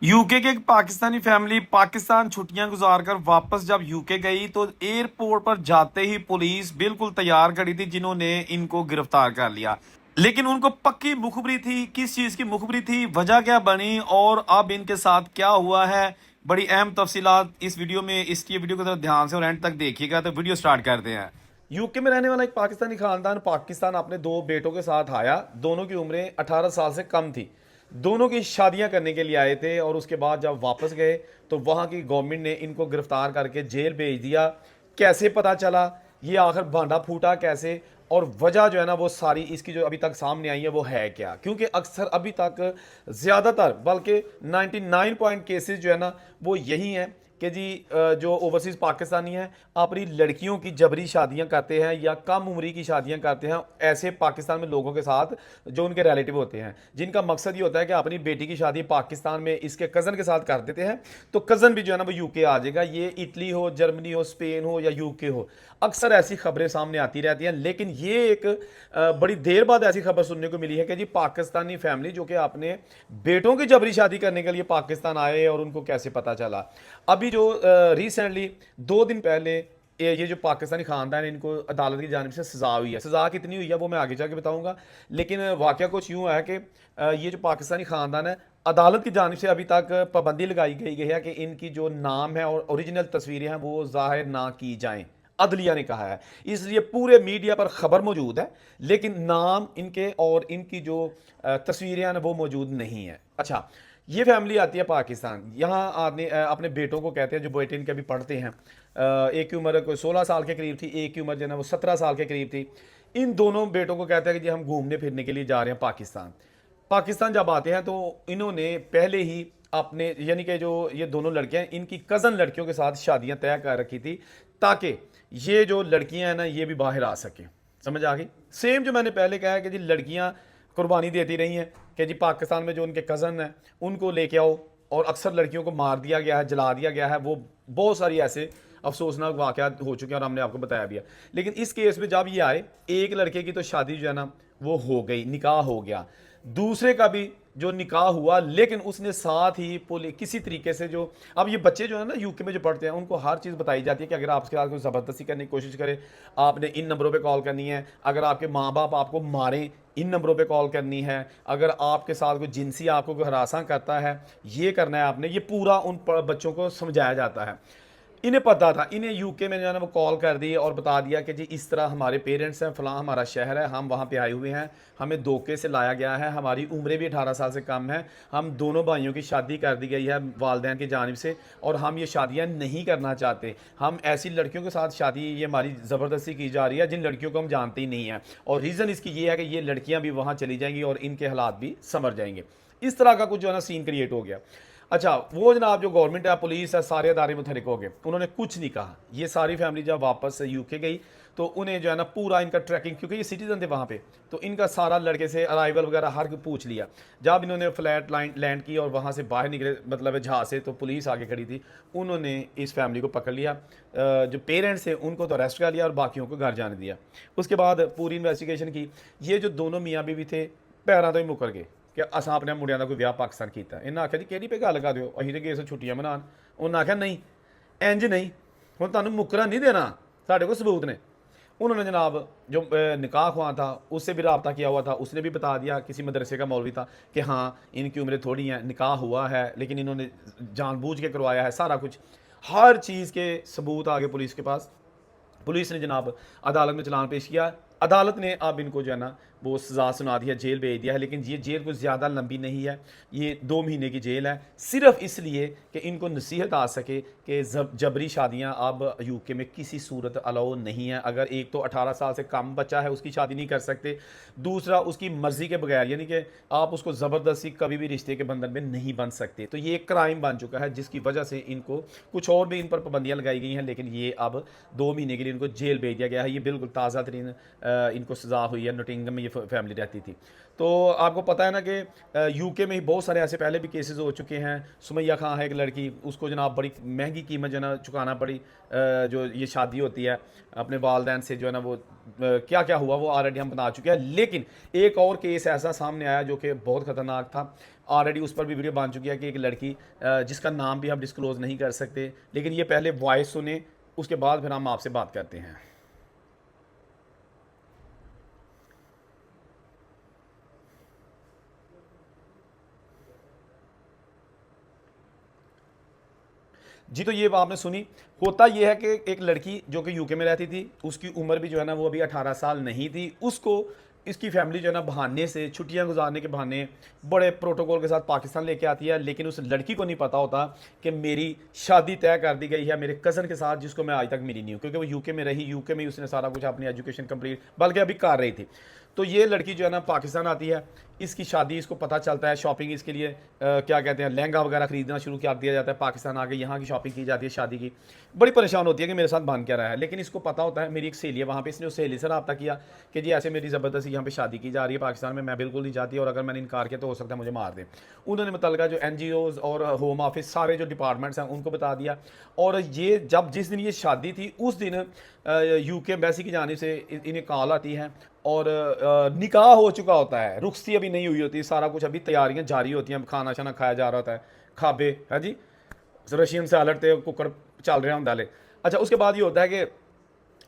UK के एक Pakistani family Pakistan छुट्टियां गुजारकर वापस जब यूके गई तो एयरपोर्ट पर जाते ही पुलिस बिल्कुल तैयार खड़ी थी, जिन्होंने इनको गिरफ्तार कर लिया। लेकिन उनको पक्की मुखबरी थी। किस चीज की मुखबरी थी, वजह क्या बनी और अब इनके साथ क्या हुआ है, बड़ी अहम तफसीलात इस वीडियो में। इसलिए वीडियो को जरा ध्यान से और एंड तक देखिएगा। तो वीडियो स्टार्ट करते हैं। यूके में रहने वाला एक पाकिस्तानी खानदान पाकिस्तान अपने दो बेटों के साथ आया। दोनों की उम्रें 18 साल से कम थी। दोनों की शादियां करने के लिए आए थे और उसके बाद जब वापस गए तो वहां की गवर्नमेंट ने इनको गिरफ्तार करके जेल भेज दिया। कैसे पता चला, ये आखिर भांडा फूटा कैसे, और वजह जो है ना वो सारी इसकी जो अभी तक सामने आई है वो है क्या। क्योंकि अक्सर अभी तक ज़्यादातर बल्कि 99 पॉइंट केसेस जो है ना वो यही हैं कि जी जो ओवरसीज़ पाकिस्तानी हैं अपनी लड़कियों की जबरी शादियां करते हैं या कम उम्री की शादियां करते हैं ऐसे पाकिस्तान में लोगों के साथ जो उनके रिलेटिव होते हैं, जिनका मकसद ये होता है कि अपनी बेटी की शादी पाकिस्तान में इसके कज़न के साथ कर देते हैं तो कज़न भी जो है ना वो यूके आ जाएगा। ये इटली हो, जर्मनी हो, स्पेन हो या यूके हो, अक्सर ऐसी खबरें सामने आती रहती हैं। लेकिन ये एक बड़ी देर बाद ऐसी खबर सुनने को मिली है कि जी पाकिस्तानी फैमिली जो कि अपने बेटों की जबरी शादी करने के लिए पाकिस्तान आए और उनको कैसे पता चला। अभी जो रिसेंटली 2 दिन पहले ये जो पाकिस्तानी खानदान है इनको अदालत की जानिब से सज़ा हुई है। सज़ा कितनी हुई है वो मैं आगे जाके बताऊंगा। लेकिन वाक़या कुछ यूँ है कि ये जो पाकिस्तानी खानदान है अदालत की जानिब से अभी तक पाबंदी लगाई गई है कि इनकी जो नाम है और ओरिजिनल तस्वीरें हैं वो ज़ाहिर ना की जाएं। अदलिया ने कहा है, इसलिए पूरे मीडिया पर खबर मौजूद है लेकिन नाम इनके और इनकी जो तस्वीरें हैं वो मौजूद नहीं है। अच्छा, ये फैमिली आती है पाकिस्तान, यहाँ आने अपने बेटों को कहते हैं, जो बेटे इनके अभी पढ़ते हैं। एक की उम्र कोई 16 साल के करीब थी, एक की उम्र जो है ना वो 17 साल के करीब थी। इन दोनों बेटों को कहते हैं कि जी हम घूमने फिरने के लिए जा रहे हैं पाकिस्तान। पाकिस्तान जब आते हैं तो इन्होंने पहले ही अपने यानी कि जो ये दोनों लड़कियां इनकी कज़न लड़कियों के साथ शादियां तय कर रखी थी ताकि ये जो लड़कियां हैं ना ये भी बाहर आ सकें। समझ आ गई। सेम जो मैंने पहले कहा है कि जी लड़कियां कुर्बानी देती रही हैं कि जी पाकिस्तान में जो उनके कज़न हैं उनको लेके आओ, और अक्सर लड़कियों को मार दिया गया है, जला दिया गया है। वो बहुत सारी ऐसे अफसोसनाक वाक़यात हो चुके हैं और हमने आपको बताया भी है। लेकिन इस केस में जब ये आए, एक लड़के की तो शादी जो है ना वो हो गई, निकाह हो गया। दूसरे का भी जो निकाह हुआ, लेकिन उसने साथ ही किसी तरीके से जो अब ये बच्चे जो है ना यूके में जो पढ़ते हैं उनको हर चीज़ बताई जाती है कि अगर आपके साथ कोई ज़बरदस्ती करने की कोशिश करे आपने इन नंबरों पे कॉल करनी है, अगर आपके माँ बाप आपको मारें इन नंबरों पे कॉल करनी है, अगर आपके साथ कोई जिनसी आपको कोई हरासा करता है ये करना है आपने। ये पूरा उन बच्चों को समझाया जाता है। इन्हें पता था, इन्हें यूके में जो है ना वो कॉल कर दी और बता दिया कि जी इस तरह हमारे पेरेंट्स हैं, फ़लाँ हमारा शहर है, हम वहाँ पे आए हुए हैं, हमें धोखे से लाया गया है, हमारी उम्रें भी 18 साल से कम है, हम दोनों भाइयों की शादी कर दी गई है वालदैन की जानिब से और हम ये शादियाँ नहीं करना चाहते। हम ऐसी लड़कियों के साथ शादी ये हमारी ज़बरदस्ती की जा रही है जिन लड़कियों को हम जानते ही नहीं हैं, और रीज़न इसकी ये है कि ये लड़कियाँ भी वहाँ चली जाएंगी और इनके हालात भी संभर जाएंगे। इस तरह का कुछ जो है ना सीन क्रिएट हो गया। अच्छा, वो जनाब जो गवर्नमेंट है, पुलिस है, सारे अदारे मुतहरिक हो गए, उन्होंने कुछ नहीं कहा। ये सारी फैमिली जब वापस यूके गई तो उन्हें जो है ना पूरा इनका ट्रैकिंग, क्योंकि ये सिटीजन थे वहाँ पे, तो इनका सारा लड़के से अराइवल वगैरह हर कोई पूछ लिया। जब इन्होंने फ्लैट लैंड की और वहाँ से बाहर निकले, मतलब जहाज़ से, तो पुलिस आगे खड़ी थी। उन्होंने इस फैमिली को पकड़ लिया, जो पेरेंट्स थे उनको तो अरेस्ट कर लिया और बाकियों को घर जाने दिया। उसके बाद पूरी इन्वेस्टिगेशन की। ये जो दोनों मियाँ बीवी थे पैरों तो ही मुकर गए कि असां अपने मुंडिਆਂ ਦਾ ਕੋਈ ਵਿਆਹ ਪਾਕਿਸਤਾਨ ਕੀਤਾ। ਇਹਨਾਂ ਆਖਿਆ ਜੀ ਕਿਹੜੀ ਪੇ ਗੱਲ ਕਰਦੇ ਹੋ, ਅਸੀਂ ਤਾਂ ਗਏ ਸੀ ਛੁੱਟੀਆਂ ਮਨਾਉਣ। ਉਹਨਾਂ ਆਖਿਆ नहीं इंज नहीं, ਹੁਣ ਤੁਹਾਨੂੰ मुकरा नहीं देना, साढ़े को सबूत ने। उन्होंने जनाब जो निकाह हुआ था उससे भी रब्ता किया हुआ था, उसने भी बता दिया, किसी मदरसे का मौलवी था, कि हाँ इनकी उम्रें थोड़ी हैं, निकाह हुआ है लेकिन इन्होंने जानबूझ के करवाया है। सारा कुछ हर चीज़ के सबूत आ गए पुलिस के पास। पुलिस ने जनाब अदालत में चलान पेश किया। अदालत ने अब इनको जो है ना वो सज़ा सुना दिया, जेल भेज दिया है। लेकिन ये जेल कुछ ज़्यादा लंबी नहीं है, ये 2 महीने की जेल है, सिर्फ इसलिए कि इनको नसीहत आ सके कि जबरी शादियां अब यूके में किसी सूरत अलाउ नहीं है। अगर एक तो 18 साल से कम बच्चा है उसकी शादी नहीं कर सकते, दूसरा उसकी मर्ज़ी के बगैर, यानी कि आप उसको ज़बरदस्ती कभी भी रिश्ते के बंधन में नहीं बन सकते। तो ये एक क्राइम बन चुका है जिसकी वजह से इनको कुछ और भी इन पर पाबंदियाँ लगाई गई हैं, लेकिन ये अब 2 महीने के लिए इनको जेल भेज दिया गया है। ये बिल्कुल ताज़ा तरीन इनको सज़ा हुई है। नोटिंगम में ये फैमिली रहती थी। तो आपको पता है ना कि यूके में ही बहुत सारे ऐसे पहले भी केसेस हो चुके हैं। सुमैया खान है एक लड़की, उसको जनाब बड़ी महंगी कीमत जो है ना चुकाना पड़ी, जो ये शादी होती है अपने वालदैन से, जो है ना वो क्या क्या हुआ वो ऑलरेडी हम बता चुके हैं। लेकिन एक और केस ऐसा सामने आया जो कि बहुत ख़तरनाक था, ऑलरेडी उस पर भी वीडियो बन चुकी है कि एक लड़की जिसका नाम भी हम डिस्क्लोज़ नहीं कर सकते, लेकिन ये पहले वॉइस सुने, उसके बाद फिर हम आपसे बात करते हैं। जी, तो ये आपने सुनी। होता ये है कि एक लड़की जो कि यूके में रहती थी, उसकी उम्र भी जो है ना वो अभी 18 साल नहीं थी। उसको इसकी फैमिली जो है ना बहाने से, छुट्टियां गुजारने के बहाने बड़े प्रोटोकॉल के साथ पाकिस्तान लेके आती है। लेकिन उस लड़की को नहीं पता होता कि मेरी शादी तय कर दी गई है मेरे कज़न के साथ, जिसको मैं आज तक मिली नहीं हूँ, क्योंकि वो यूके में रही, यूके में ही उसने सारा कुछ अपनी एजुकेशन कंप्लीट बल्कि अभी कर रही थी। तो ये लड़की जो है ना पाकिस्तान आती है, इसकी शादी इसको पता चलता है, शॉपिंग इसके लिए क्या कहते हैं लहंगा वगैरह खरीदना शुरू कर दिया जाता है, पाकिस्तान आके यहाँ की शॉपिंग की जाती है शादी की। बड़ी परेशान होती है कि मेरे साथ बन क्या रहा है। लेकिन इसको पता होता है, मेरी एक सहेली है वहाँ पे, इसने उस सहेली से रब्ता किया कि जी ऐसे मेरी ज़बरदस्ती यहाँ पे शादी की जा रही है पाकिस्तान में, मैं बिल्कुल नहीं चाहती, और अगर मैंने इनकार किया तो हो सकता है मुझे मार दे। उन्होंने मुतलका जो NGOs और होम ऑफिस सारे जो डिपार्टमेंट्स हैं उनको बता दिया। और ये जब जिस दिन ये शादी थी उस दिन यूके एम्बेसी की जानिब से इन्हें कॉल आती है, और निकाह हो चुका होता है, रुखसती अभी नहीं हुई होती, सारा कुछ अभी तैयारियां जारी होती हैं, खाना शाना खाया जा रहा होता है, खाबे है जी, रशियन सैलड थे, कुकर चल रहे होंगे डाले। अच्छा, उसके बाद ये होता है कि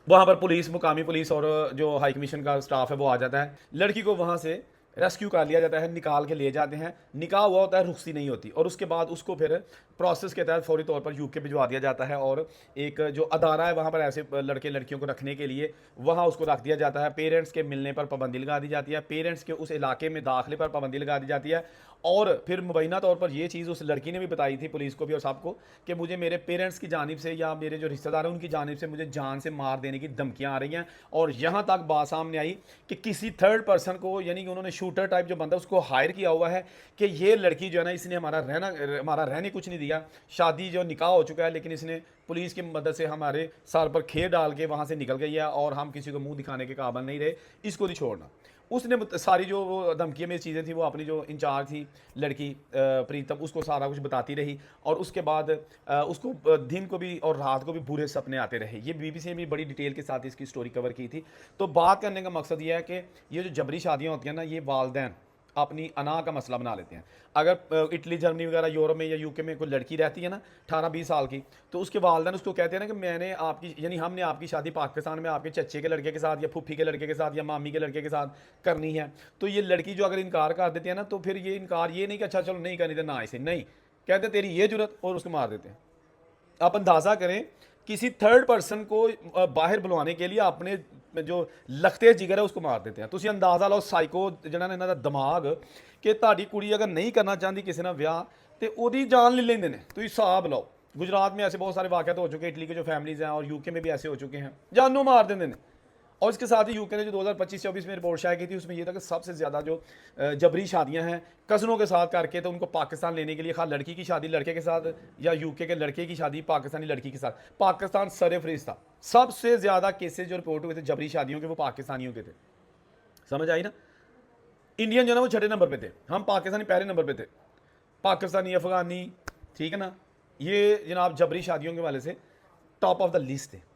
वहाँ पर पुलिस, मुकामी पुलिस और जो हाई कमीशन का स्टाफ है वो आ जाता है, लड़की को वहाँ से रेस्क्यू कर लिया जाता है, निकाल के ले जाते हैं। निकाह हुआ होता है, रुखसी नहीं होती, और उसके बाद उसको फिर प्रोसेस के तहत फौरी तौर पर यूके भिजवा दिया जाता है। और एक जो अदारा है वहाँ पर ऐसे लड़के लड़कियों को रखने के लिए, वहाँ उसको रख दिया जाता है। पेरेंट्स के मिलने पर पाबंदी लगा दी जाती है, पेरेंट्स के उस इलाके में दाखिले पर पाबंदी लगा दी जाती है। और फिर मुबैना तौर पर यह चीज़ उस लड़की ने भी बताई थी पुलिस को भी और सबको कि मुझे मेरे पेरेंट्स की जानिब से या मेरे जो रिश्तेदार हैं उनकी जानिब से मुझे जान से मार देने की धमकियां आ रही हैं। और यहाँ तक बात सामने आई कि किसी थर्ड पर्सन को, यानी कि उन्होंने शूटर टाइप जो बंदा उसको हायर किया हुआ है कि ये लड़की जो है ना, इसने हमारा रहने कुछ नहीं दिया, शादी जो निकाह हो चुका है, लेकिन इसने पुलिस की मदद से हमारे सर पर खेर डाल के वहाँ से निकल गई है, और हम किसी को मुंह दिखाने के काबिल नहीं रहे, इसको नहीं छोड़ना। उसने सारी जो वो धमकियाँ में चीज़ें थी वो अपनी जो इंचार्ज थी लड़की प्रीतम, उसको सारा कुछ बताती रही। और उसके बाद उसको दिन को भी और रात को भी बुरे सपने आते रहे। ये BBC ने भी बड़ी डिटेल के साथ इसकी स्टोरी कवर की थी। तो बात करने का मकसद ये है कि ये जो जबरी शादियाँ होती हैं ना, ये वालदैन अपनी अना का मसला बना लेते हैं। अगर इटली, जर्मनी वगैरह यूरोप में या यूके में कोई लड़की रहती है ना 18-20 साल की, तो उसके वालिदैन उसको कहते हैं ना कि मैंने आपकी, यानी हमने आपकी शादी पाकिस्तान में आपके चच्चे के लड़के के साथ या फूफी के लड़के के साथ या मामी के लड़के के साथ करनी है। तो ये लड़की जो अगर इनकार कर देती है ना, तो फिर ये इनकार ये नहीं कि अच्छा चलो नहीं करनी तो ना, इसे नहीं कहते तेरी ये जरूरत, और उसको मार देते हैं। आप अंदाज़ा करें, किसी थर्ड पर्सन को बाहर बुलवाने के लिए अपने जो लखते जिगर है उसको मार देते हैं। तुम अंदाज़ा लो साइको जिन्होंने इन्हों का दिमाग कि ताड़ी कुड़ी अगर नहीं करना चाहती किसी ने ब्याह तो वही जान ले लेंगे। तुम हिसाब लो, गुजरात में ऐसे बहुत सारे वाक़यात हो चुके हैं, इटली के जो फैमिलीज़ हैं और यूके में भी ऐसे हो चुके हैं, जानों मार देंगे। और इसके साथ ही यूके ने जो 2025-24 में रिपोर्ट शाया की थी उसमें यह था कि सबसे ज़्यादा जो जबरी शादियां हैं कज़नों के साथ करके, तो उनको पाकिस्तान लेने के लिए, खा लड़की की शादी लड़के के साथ या यूके के लड़के की शादी पाकिस्तानी लड़की के साथ, पाकिस्तान सरफहरिस्त था। सबसे ज़्यादा केसेज जो रिपोर्ट हुए थे जबरी शादियों के वो पाकिस्तानियों के थे। समझ आई ना? इंडियन जो ना वो छठे नंबर पर थे, हम पाकिस्तानी पहले नंबर पर थे, पाकिस्तानी, अफगानी, ठीक है ना, ये जनाब जबरी शादियों के वाले से टॉप ऑफ द लिस्ट थे।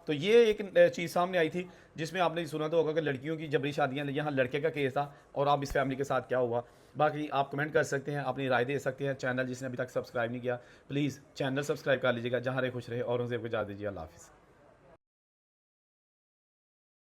तो ये एक चीज़ सामने आई थी जिसमें आपने सुना तो होगा कि लड़कियों की जबरी शादियां, यहाँ लड़के का केस था, और आप इस फैमिली के साथ क्या हुआ। बाकी आप कमेंट कर सकते हैं, अपनी राय दे सकते हैं। चैनल जिसने अभी तक सब्सक्राइब नहीं किया प्लीज़ चैनल सब्सक्राइब कर लीजिएगा। जहाँ रहे खुश रहे और उनसे इजाज़त दीजिए। अल्लाह हाफ़िज़।